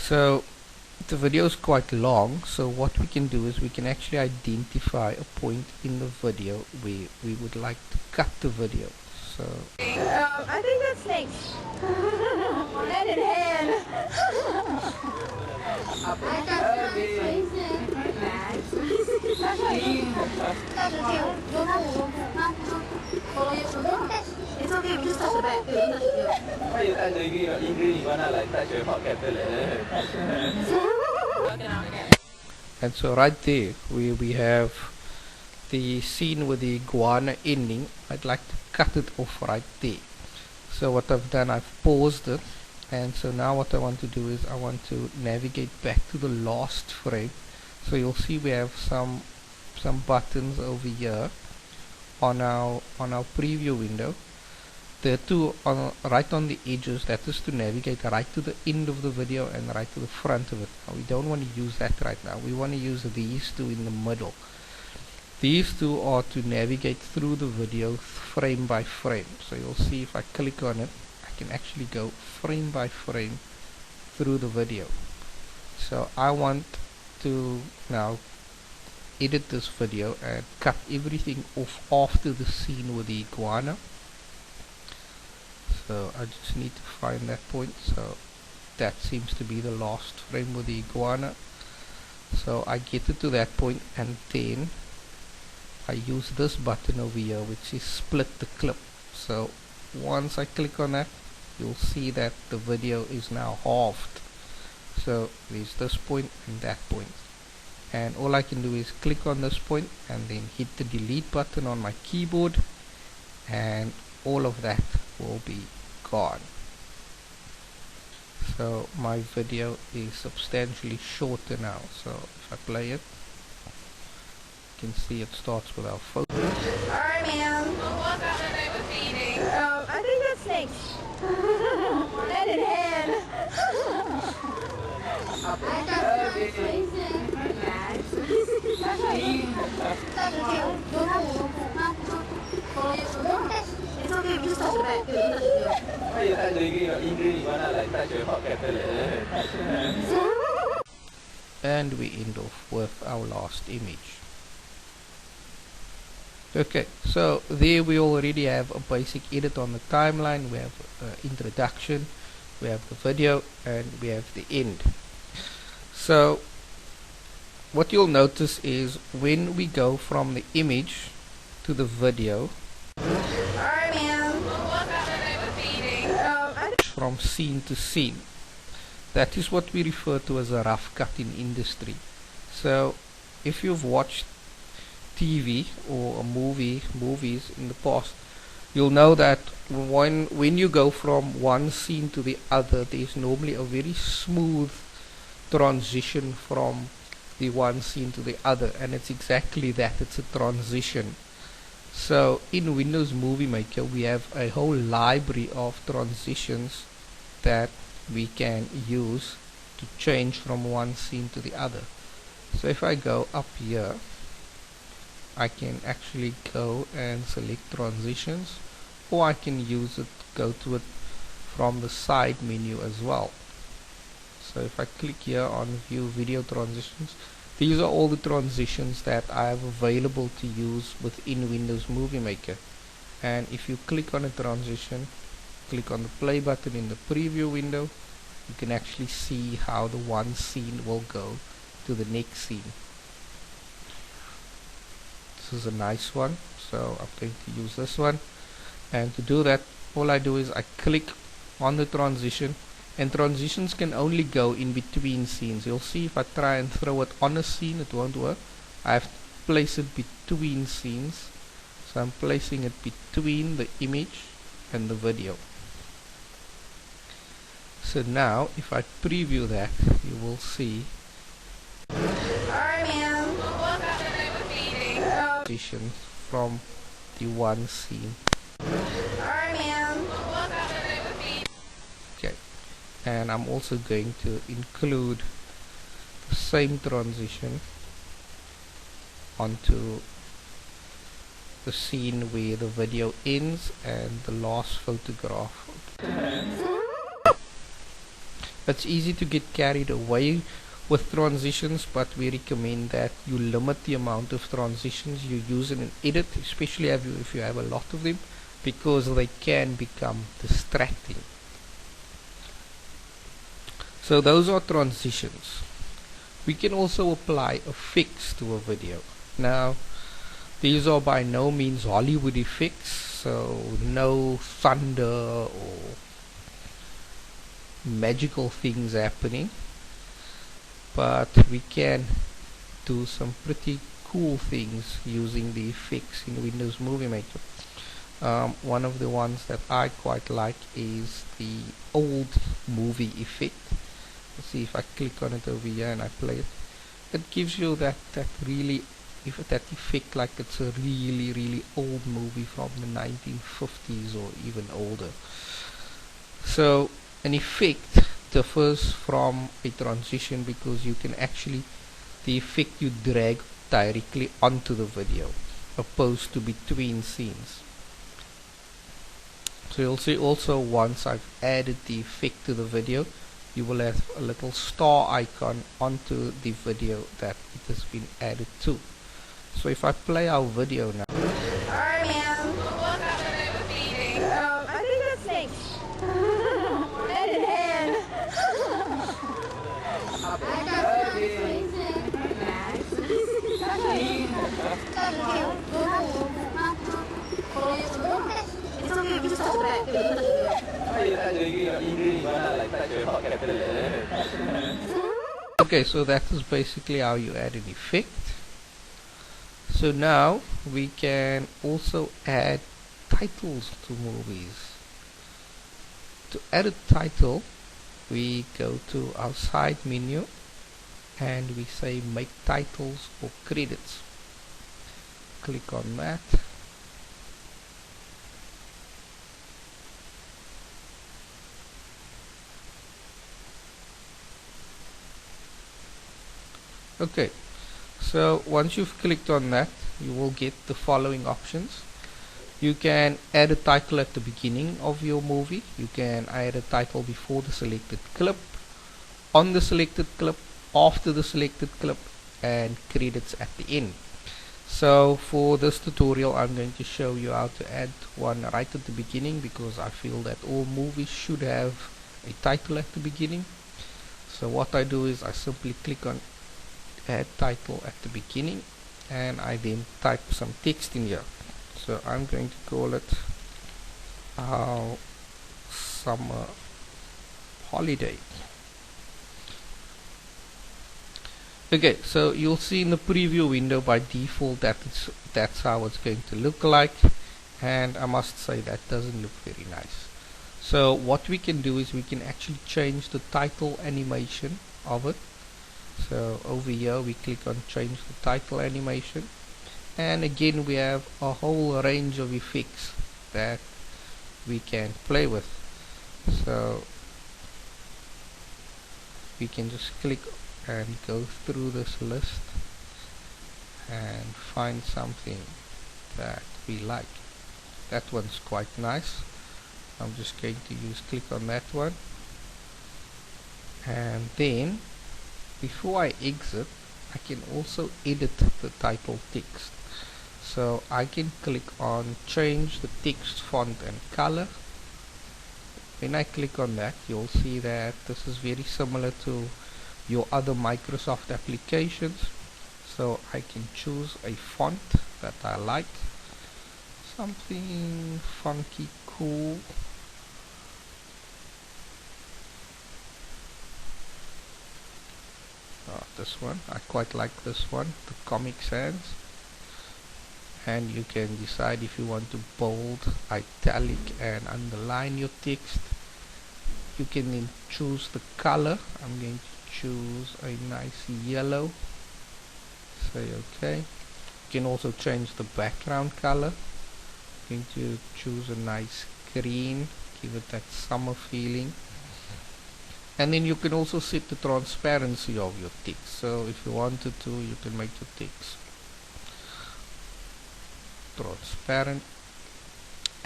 So the video is quite long, so what we can do is we can actually identify a point in the video where we would like to cut the video. So I think that's snakes. Hand in hand. It's okay, we just touch the back. and so right there we have the scene with the iguana ending. I'd like to cut it off right there. So what I've done, I've paused it, and so now what I want to do is I want to navigate back to the last frame. So you'll see we have some buttons over here on our preview window. There are two right on the edges. That is to navigate right to the end of the video and right to the front of it. Now, we don't want to use that right now. We want to use these two in the middle. These two are to navigate through the video frame by frame. So you'll see if I click on it, I can actually go frame by frame through the video. So I want to now edit this video and cut everything off after the scene with the iguana. So I just need to find that point. So that seems to be the last frame with the iguana. So I get it to that point, and then I use this button over here, which is split the clip. So once I click on that, you'll see that the video is now halved. So there's this point and that point, and all I can do is click on this point and then hit the delete button on my keyboard, and all of that will be gone. So my video is substantially shorter now. So if I play it, you can see it starts with our photo. Alright, man. What are they feeding? I think that's snakes. Hand in hand. It's okay, we just touch the back. And we end off with our last image. Okay, so there we already have a basic edit on the timeline. We have introduction, we have the video, and we have the end. So what you'll notice is when we go from the image to the video, Alright, man. from scene to scene, that is what we refer to as a rough cut in industry. So if you've watched TV or movies in the past, you'll know that when you go from one scene to the other, there's normally a very smooth transition from the one scene to the other, and it's exactly that, it's a transition. So in Windows Movie Maker we have a whole library of transitions that we can use to change from one scene to the other. So if I go up here, I can actually go and select transitions, or I can go to it from the side menu as well. So if I click here on view video transitions, these are all the transitions that I have available to use within Windows Movie Maker. And if you click on a transition, click on the play button in the preview window, you can actually see how the one scene will go to the next scene. This is a nice one, so I'm going to use this one. And to do that, all I do is I click on the transition, and transitions can only go in between scenes. You'll see if I try and throw it on a scene, it won't work. I have to place it between scenes, so I'm placing it between the image and the video. So now if I preview that, you will see Alright, man. transitions from the one scene. Alright, man. Okay, and I'm also going to include the same transition onto the scene where the video ends and the last photograph. It's easy to get carried away with transitions, but we recommend that you limit the amount of transitions you use in an edit, especially if you have a lot of them, because they can become distracting. So those are transitions. We can also apply effects to a video. Now, these are by no means Hollywood effects, so no thunder or magical things happening, but we can do some pretty cool things using the effects in Windows Movie Maker. One of the ones that I quite like is the old movie effect. Let's see if I click on it over here and I play it. It gives you that effect like it's a really old movie from the 1950s or even older. So an effect differs from a transition because you can actually, the effect you drag directly onto the video opposed to between scenes. So you'll see also once I've added the effect to the video, you will have a little star icon onto the video that it has been added to. So if I play our video now. Alright, ma'am. What happened with feeding? I think that's snakes. Head and hand. It's okay, we just hold that. Okay, so that is basically how you add an effect. So now we can also add titles to movies. To add a title, we go to our side menu and we say make titles or credits. Click on that. Okay, so once you've clicked on that, you will get the following options. You can add a title at the beginning of your movie. You can add a title before the selected clip, on the selected clip, after the selected clip, and credits at the end. So for this tutorial I'm going to show you how to add one right at the beginning, because I feel that all movies should have a title at the beginning. So what I do is I simply click on add title at the beginning and I then type some text in here. So I'm going to call it our summer holiday. Okay, so you'll see in the preview window by default that's how it's going to look like, and I must say that doesn't look very nice. So what we can do is we can actually change the title animation of it. So over here we click on change the title animation, and again we have a whole range of effects that we can play with. So we can just click and go through this list and find something that we like. That one's quite nice. I'm just going to click on that one, and then before I exit I can also edit the title text. So I can click on change the text font and color. When I click on that, you'll see that this is very similar to your other Microsoft applications. So I can choose a font that I like, something funky, cool. This one, I quite like this one, the Comic Sans. And you can decide if you want to bold, italic and underline your text. You can then choose the color. I'm going to choose a nice yellow. Say okay. You can also change the background color. I'm going to choose a nice green, give it that summer feeling. And then you can also set the transparency of your text. So if you wanted to, you can make your text transparent.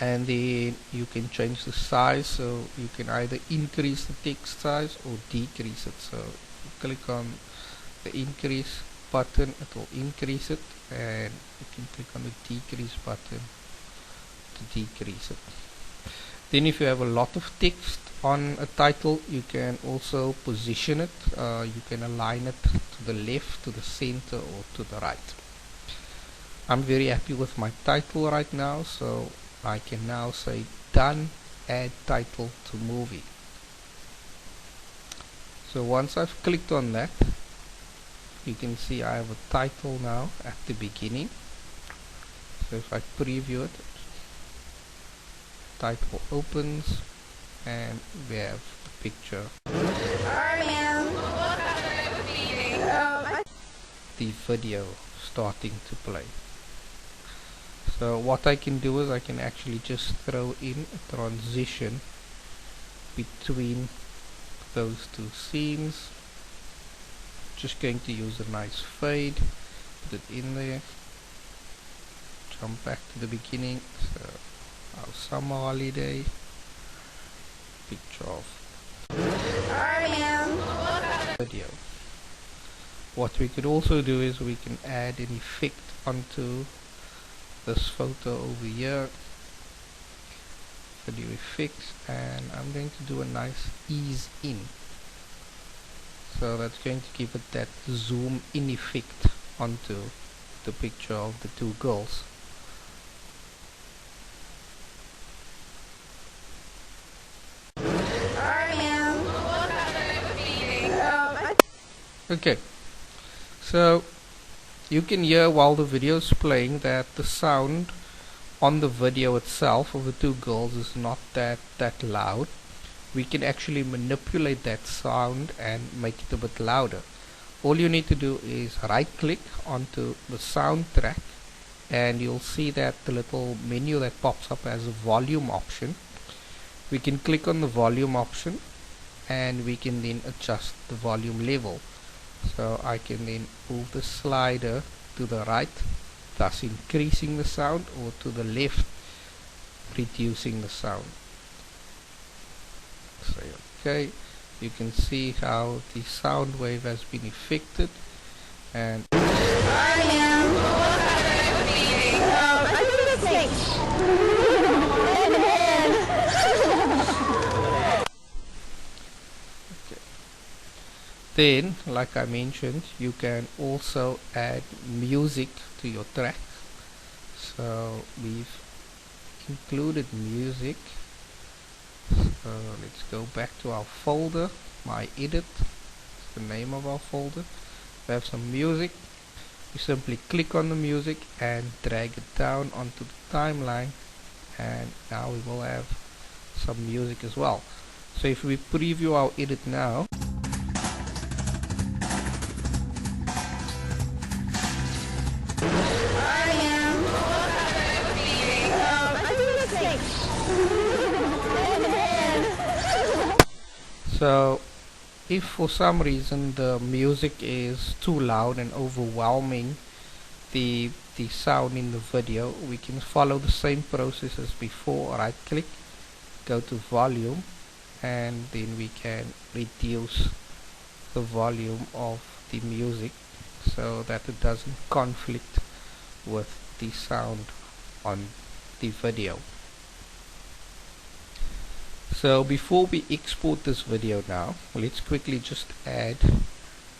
and then you can change the size, so you can either increase the text size or decrease it. So you click on the increase button, it will increase it, and you can click on the decrease button to decrease it. Then if you have a lot of text on a title, you can also position it. You can align it to the left, to the center, or to the right. I'm very happy with my title right now, so I can now say done, add title to movie. So once I've clicked on that, you can see I have a title now at the beginning. So if I preview it, title opens and we have the picture, the video starting to play. So what I can do is I can actually just throw in a transition between those two scenes. Just going to use a nice fade, put it in there, jump back to the beginning. So our summer holiday, picture of video. What we could also do is we can add an effect onto this photo over here, video effects, and I'm going to do a nice ease in. So that's going to give it that zoom in effect onto the picture of the two girls. Okay, so you can hear while the video is playing that the sound on the video itself of the two girls is not that loud. We can actually manipulate that sound and make it a bit louder. All you need to do is right click onto the soundtrack, and you'll see that the little menu that pops up as a volume option. We can click on the volume option and we can then adjust the volume level. So I can then move the slider to the right, thus increasing the sound, or to the left, reducing the sound. So okay, you can see how the sound wave has been affected, and then, like I mentioned, you can also add music to your track. So we've included music. So let's go back to our folder, My Edit, that's the name of our folder. We have some music. You simply click on the music and drag it down onto the timeline, and now we will have some music as well. So if we preview our edit now, so if for some reason the music is too loud and overwhelming the sound in the video, we can follow the same process as before. Right click, go to volume, and then we can reduce the volume of the music so that it doesn't conflict with the sound on the video. So before we export this video now, let's quickly just add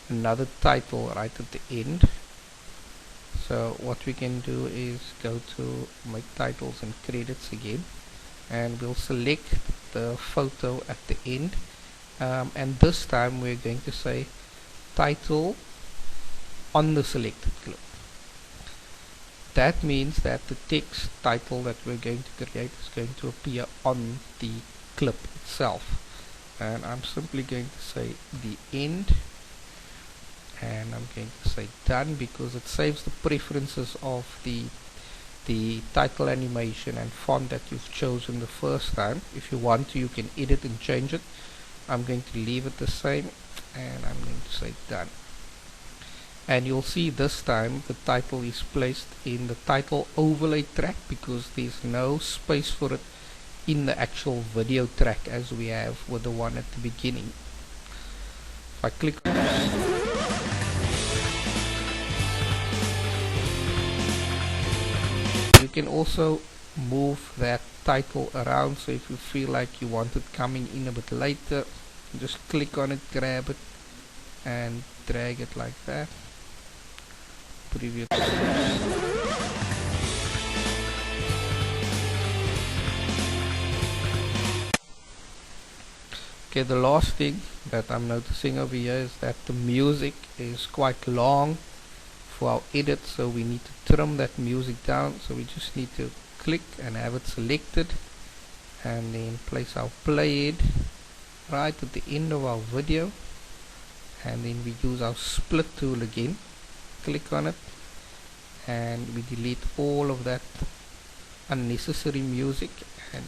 another title right at the end. So what we can do is go to Make Titles and Credits again, and we'll select the photo at the end, and this time we're going to say title on the selected clip. That means that the text title that we're going to create is going to appear on the clip itself. And I'm simply going to say the end, and I'm going to say done, because it saves the preferences of the title animation and font that you've chosen the first time. If you want to, you can edit and change it. I'm going to leave it the same, and I'm going to say done. and you'll see this time the title is placed in the title overlay track because there's no space for it in the actual video track as we have with the one at the beginning. If I click, you can also move that title around, so if you feel like you want it coming in a bit later, just click on it, grab it and drag it like that. Preview. Okay, the last thing that I'm noticing over here is that the music is quite long for our edit, so we need to trim that music down. So we just need to click and have it selected and then place our playhead right at the end of our video, and then we use our split tool again, click on it, and we delete all of that unnecessary music and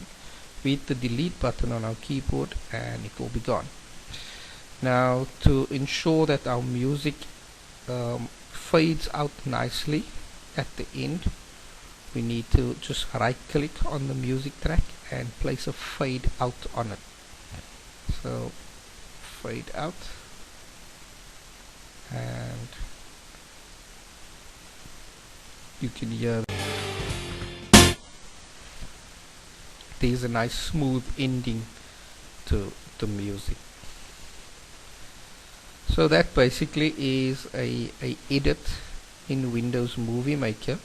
hit the delete button on our keyboard and it will be gone. Now, to ensure that our music fades out nicely at the end, we need to just right click on the music track and place a fade out on it. So fade out, and you can hear there's a nice smooth ending to the music. So that basically is a edit in Windows Movie Maker.